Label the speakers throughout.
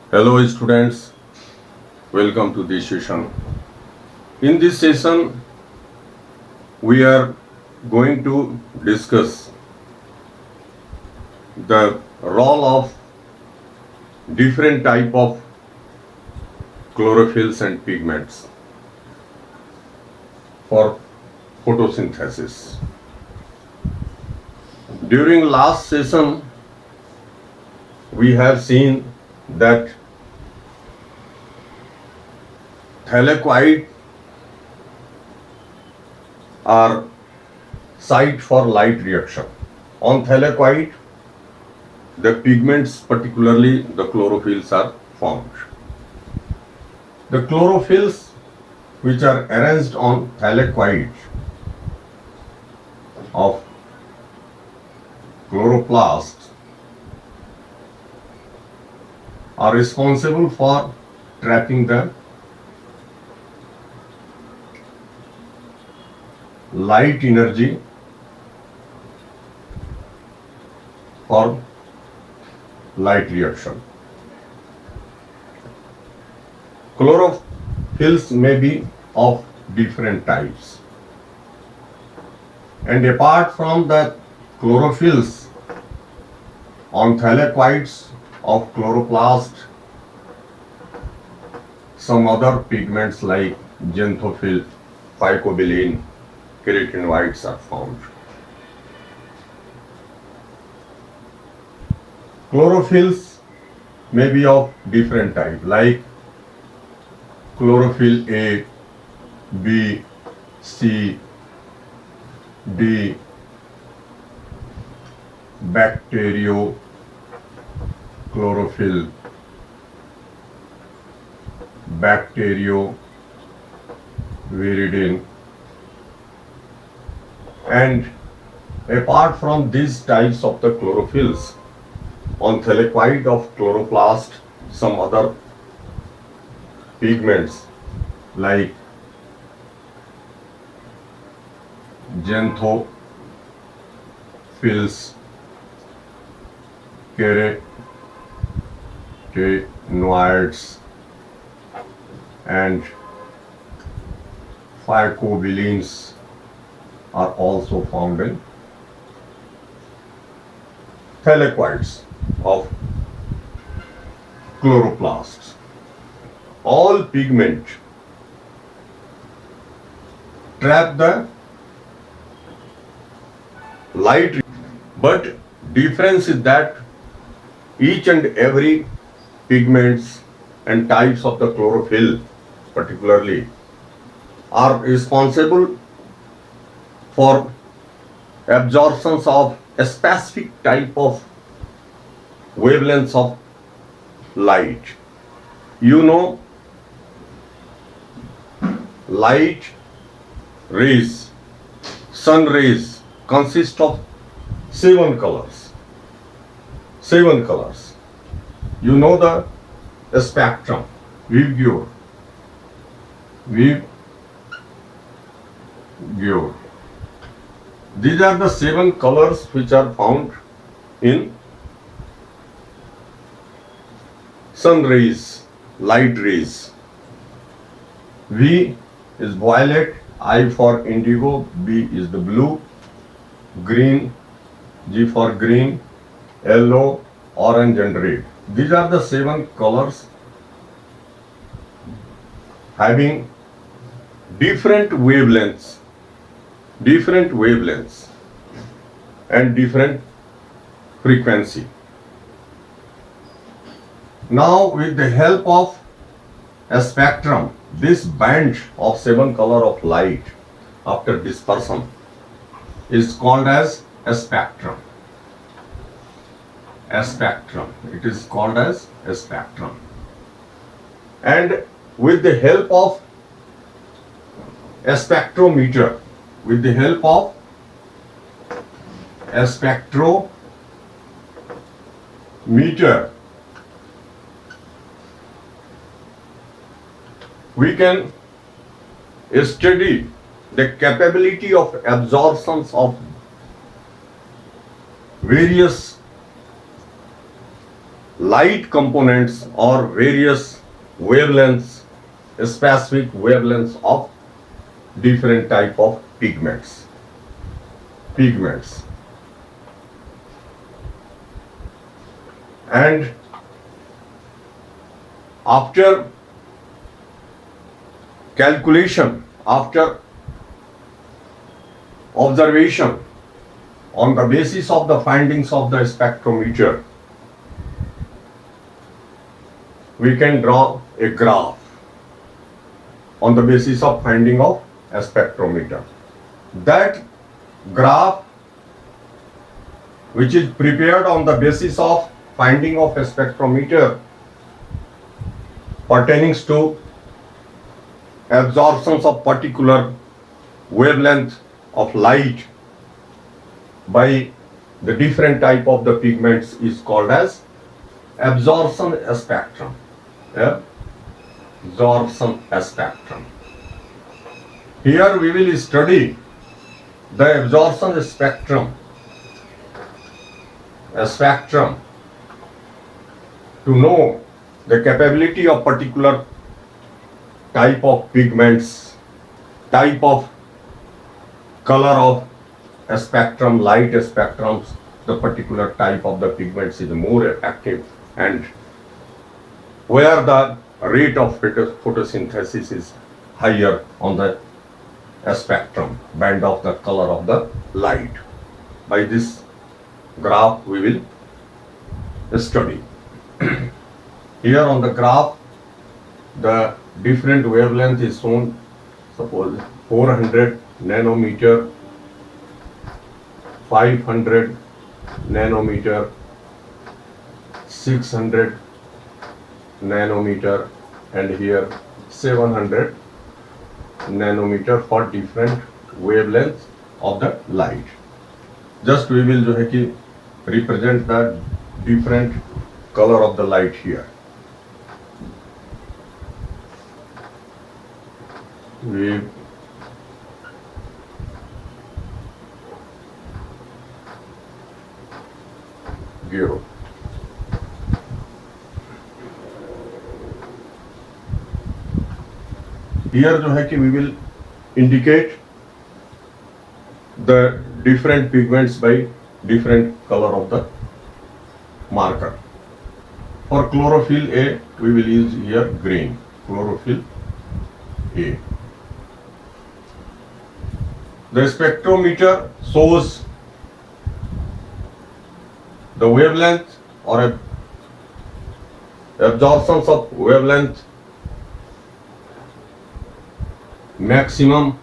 Speaker 1: Hello students, welcome to this session. In this session, we are going to discuss the role of different type of chlorophylls and pigments for photosynthesis. During last session, we have seen that thylakoid are site for light reaction. On thylakoid, the pigments, particularly the chlorophylls, are formed. The chlorophylls which are arranged on thylakoid of chloroplasts are responsible for trapping the light energy for light reaction. Chlorophylls may be of different types. And apart from the chlorophylls on thylakoids of chloroplast, some other pigments like xanthophyll, phycobilin, keratinoids are found. Chlorophylls may be of different type like chlorophyll A, B, C, D, bacteriochlorophyll, bacterioviridin, and apart from these types of the chlorophylls, on thylakoid of chloroplast, some other pigments like xanthophylls, keratinoids, and phycobilins are also found in thylakoids of chloroplasts. All pigment trap the light, but difference is that each and every pigments and types of the chlorophyll particularly are responsible for absorptions of a specific type of wavelengths of light. You know, light rays, sun rays consist of seven colors. Seven colors. You know the spectrum, Vibgyor. Vibgyor. These are the seven colors which are found in sun rays, light rays. V is violet, I for indigo, B is the blue, green, G for green, yellow, orange and red. These are the seven colors having different wavelengths and different frequency. Now with the help of a spectrum, this band of seven color of light after dispersion is called as a spectrum. A spectrum. It is called as a spectrum. And with the help of a spectrometer, we can study the capability of absorptions of various light components or various wavelengths, specific wavelengths of different type of pigments. And after calculation, after observation, on the basis of the findings of the spectrometer, we can draw a graph on the basis of finding of a spectrometer. That graph, which is prepared on the basis of finding of a spectrometer pertaining to absorptions of particular wavelength of light by the different type of the pigments, is called as absorption spectrum. Absorption spectrum. Here we will study the absorption spectrum, to know the capability of particular type of pigments, type of color of a spectrum, light spectrums, the particular type of the pigments is more active, and where the rate of photosynthesis is higher on the spectrum, band of the color of the light. By this graph we will study. Here on the graph, the different wavelength is shown. Suppose 400 nanometer, 500 nanometer, 600 nanometer, and here 700 nanometer for different wavelengths of the light. Just we will जो है कि represent the different color of the light here. We give here जो है कि we will indicate the different pigments by different color of the marker. For chlorophyll A, we will use here green, chlorophyll A. The spectrometer shows the wavelength or absorptions of wavelength maximum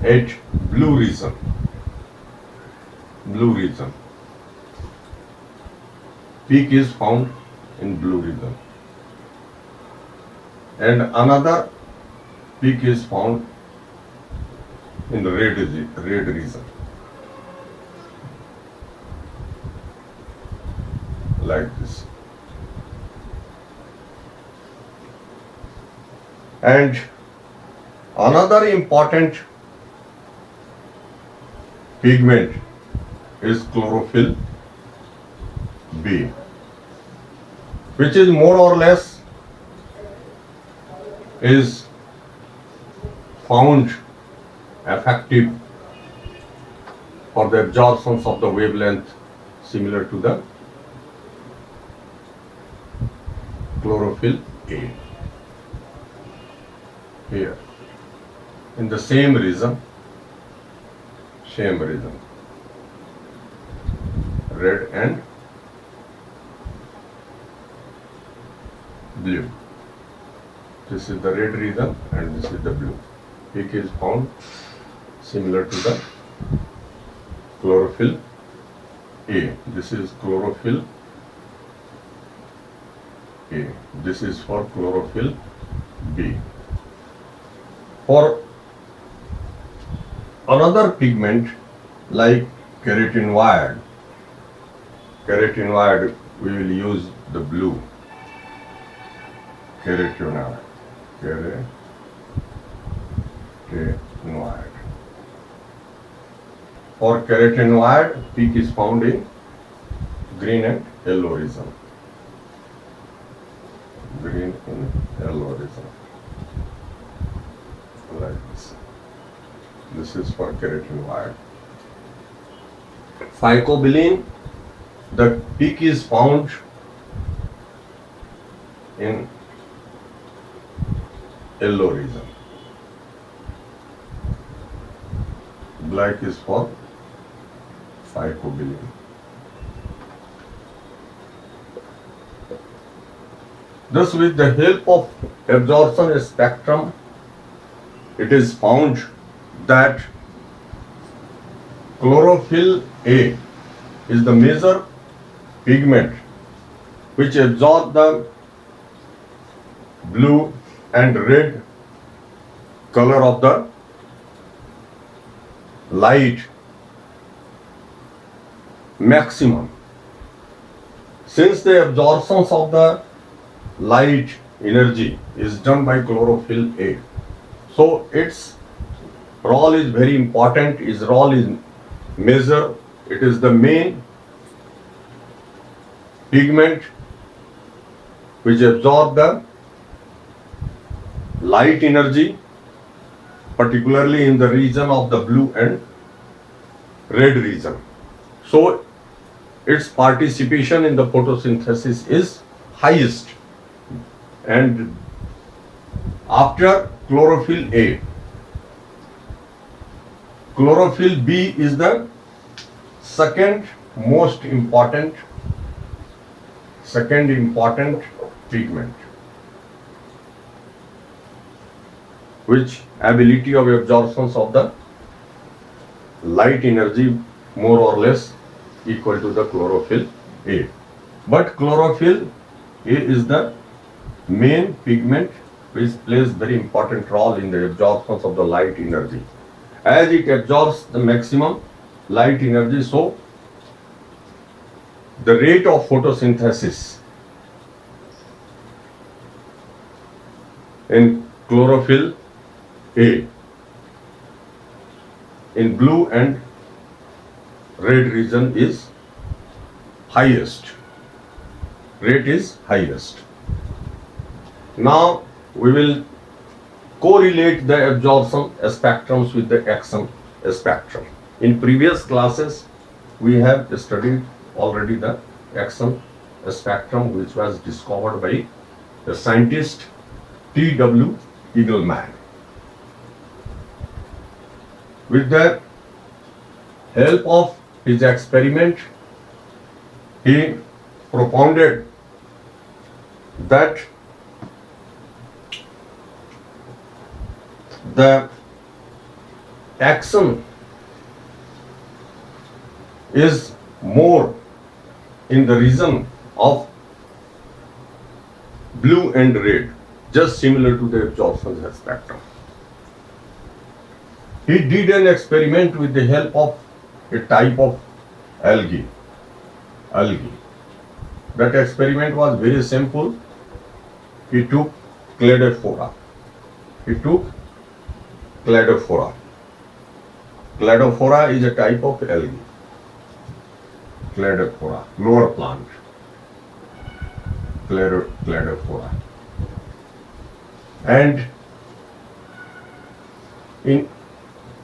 Speaker 1: at blue region. Peak is found in blue region, and another peak is found in the red region, like this. And another important pigment is chlorophyll B, which is more or less is found effective for the absorptions of the wavelength similar to the chlorophyll A. Here in the same region, red and blue. This is the red region and this is the blue. Peak is found similar to the chlorophyll A. This is chlorophyll A. This is for chlorophyll B. For another pigment like carotenoid, we will use the blue. Carotenoid. For carotenoid, peak is found in green and yellow region. green in yellow region. Like this. This is for keratin wire. Phycobilin, the peak is found in yellow region. Black is for phycobilin. Thus, with the help of absorption spectrum, it is found that chlorophyll A is the major pigment which absorb the blue and red color of the light maximum. Since the absorption of the light energy is done by chlorophyll A, so its role is very important. Its role is major. It is the main pigment which absorb the light energy, particularly in the region of the blue and red region. So its participation in the photosynthesis is highest. And after chlorophyll A, chlorophyll B is the second important pigment, which ability of absorption of the light energy more or less equal to the chlorophyll A. But chlorophyll A is the main pigment which plays very important role in the absorption of the light energy. As it absorbs the maximum light energy, so the rate of photosynthesis in chlorophyll A in blue and red region is highest. Rate is highest. Now we will correlate the absorption spectrums with the action spectrum. In previous classes, we have studied already the action spectrum, which was discovered by the scientist T.W. Eagleman. With the help of his experiment, he propounded that the action is more in the region of blue and red, just similar to the absorption spectrum. He did an experiment with the help of a type of algae. That experiment was very simple. He took Cladophora. Cladophora is a type of algae. Cladophora, lower plant. Cladophora. And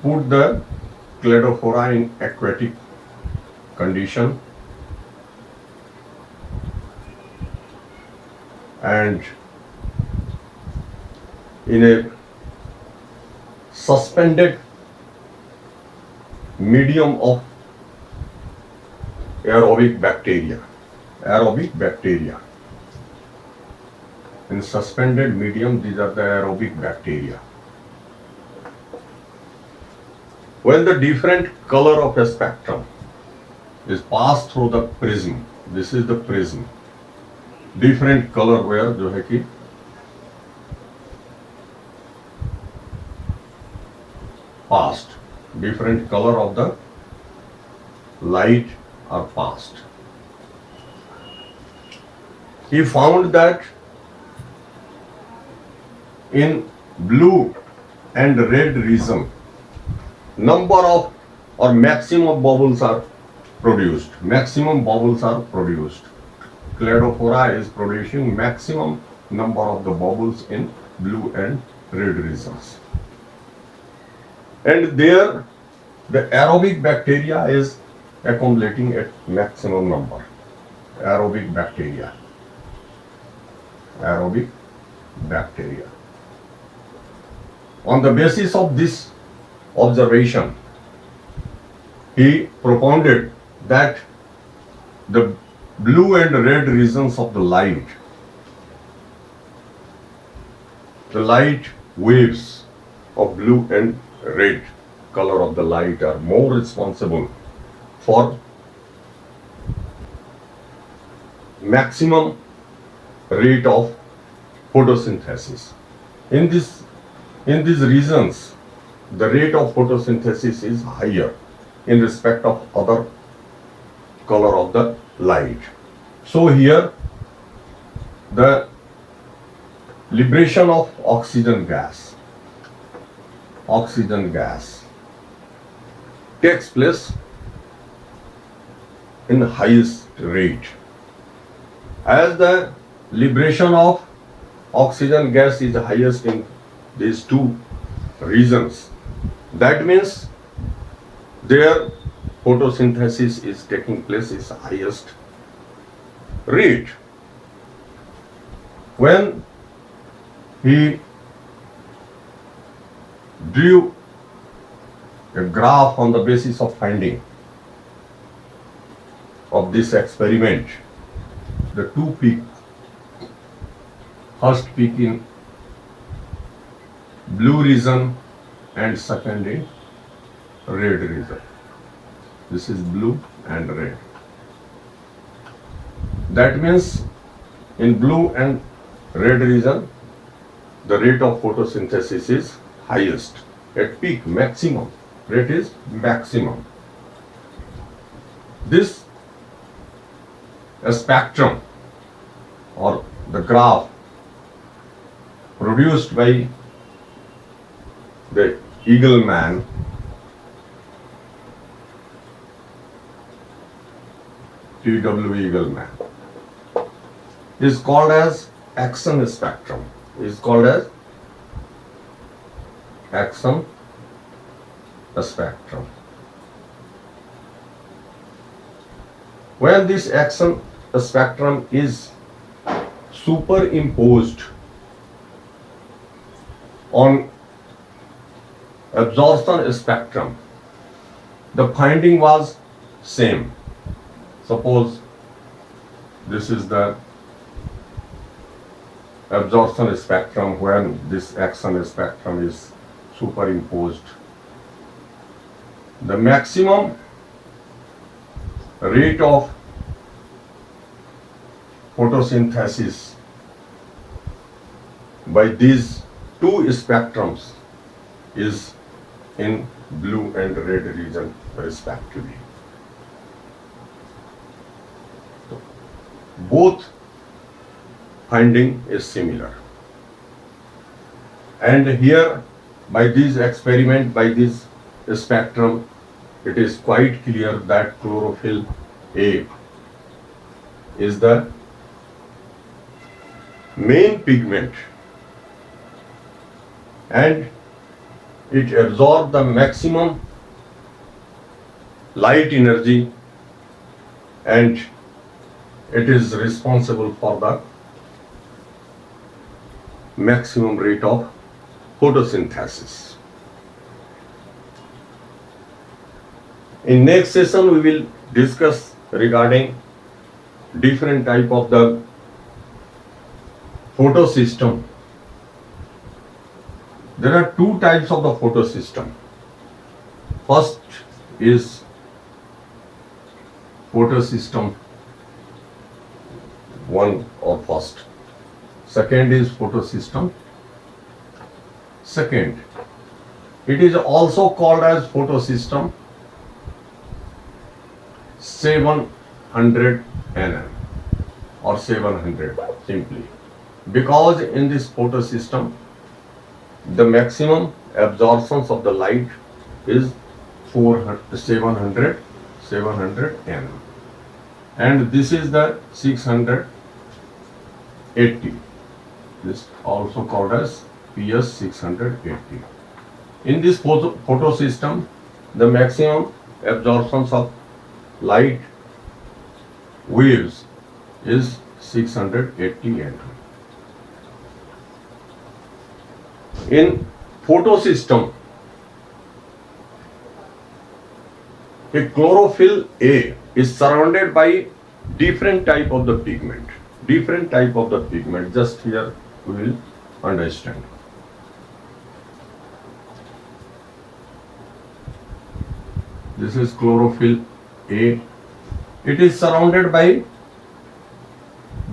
Speaker 1: put the Cladophora in aquatic condition and in a suspended medium of aerobic bacteria. In suspended medium, these are the aerobic bacteria. When the different color of a spectrum is passed through the prism, this is the prism. Different color where जो है कि passed, different color of the light are passed. He found that in blue and red region, number of or maximum bubbles are produced. Cladophora is producing maximum number of the bubbles in blue and red regions. And there the aerobic bacteria is accumulating at maximum number. Aerobic bacteria. Aerobic bacteria. On the basis of this observation, he propounded that the blue and red regions of the light waves of blue and red color of the light are more responsible for maximum rate of photosynthesis. In these regions, the rate of photosynthesis is higher in respect of other color of the light. So here the liberation of oxygen gas takes place in highest rate. As the liberation of oxygen gas is highest in these two regions, that means their photosynthesis is taking place is highest rate. When he drew a graph on the basis of finding of this experiment, the two peak, first peak in blue region and second in red region. This is blue and red. That means in blue and red region, the rate of photosynthesis is highest. At peak, maximum. Rate is maximum. This spectrum or the graph produced by the Eagleman T.W. Eagleman is called as Axon spectrum. Is called as Axon spectrum. When this Axon spectrum is superimposed on absorption spectrum, the finding was same. Suppose this is the absorption spectrum when this Axon spectrum is superimposed. The maximum rate of photosynthesis by these two spectrums is in blue and red region respectively. Both finding is similar. And here by this experiment, by this spectrum, it is quite clear that chlorophyll A is the main pigment and it absorbs the maximum light energy and it is responsible for the maximum rate of photosynthesis. In next session we will discuss regarding different type of the photosystem. There are two types of the photosystem. First is photosystem 1 or first. Second is photosystem second. It is also called as photosystem 700 nm or 700 simply, because in this photosystem the maximum absorption of the light is 700 nm and this is the 680. This also called as PS 680. In this photo system, the maximum absorptions of light waves is 680 Angstrom. In photo system, a chlorophyll A is surrounded by different type of the pigment. Different type of the pigment. Just here we will understand. This is chlorophyll A. It is surrounded by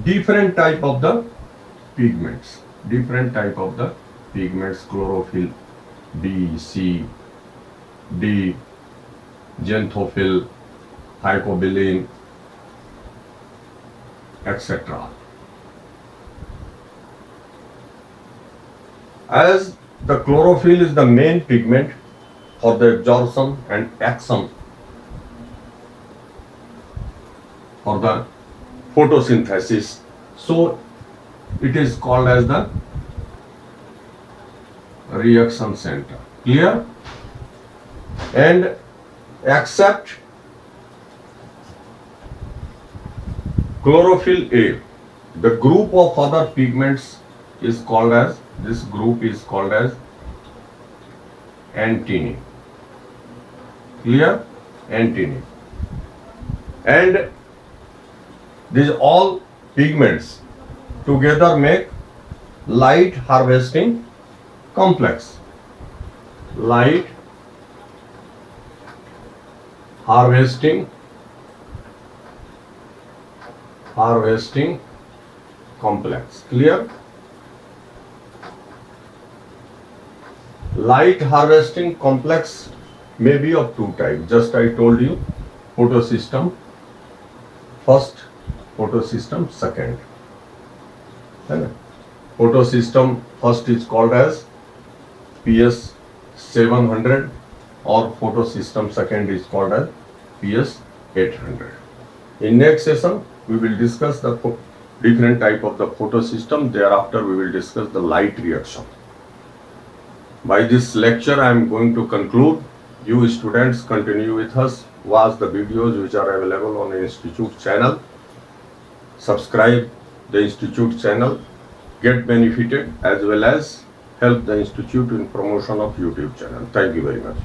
Speaker 1: different type of the pigments. Different type of the pigments. Chlorophyll B, C, D, xanthophyll, phycobilin, etc. As the chlorophyll is the main pigment for the absorption and action for the photosynthesis, so it is called as the reaction center. Clear? And except chlorophyll A, the group of other pigments is called as, this group is called as antennae. Clear? Antennae. And these all pigments together make light harvesting complex. Light harvesting complex. Clear? Light harvesting complex may be of two types. Just I told you, photosystem first, photosystem second. Photosystem first is called as PS 700 or photosystem second is called as PS 800. In next session, we will discuss the different type of the photosystem. Thereafter, we will discuss the light reaction. By this lecture, I am going to conclude. You students continue with us. Watch the videos which are available on the Institute channel. Subscribe the Institute channel. Get benefited as well as help the Institute in promotion of YouTube channel. Thank you very much.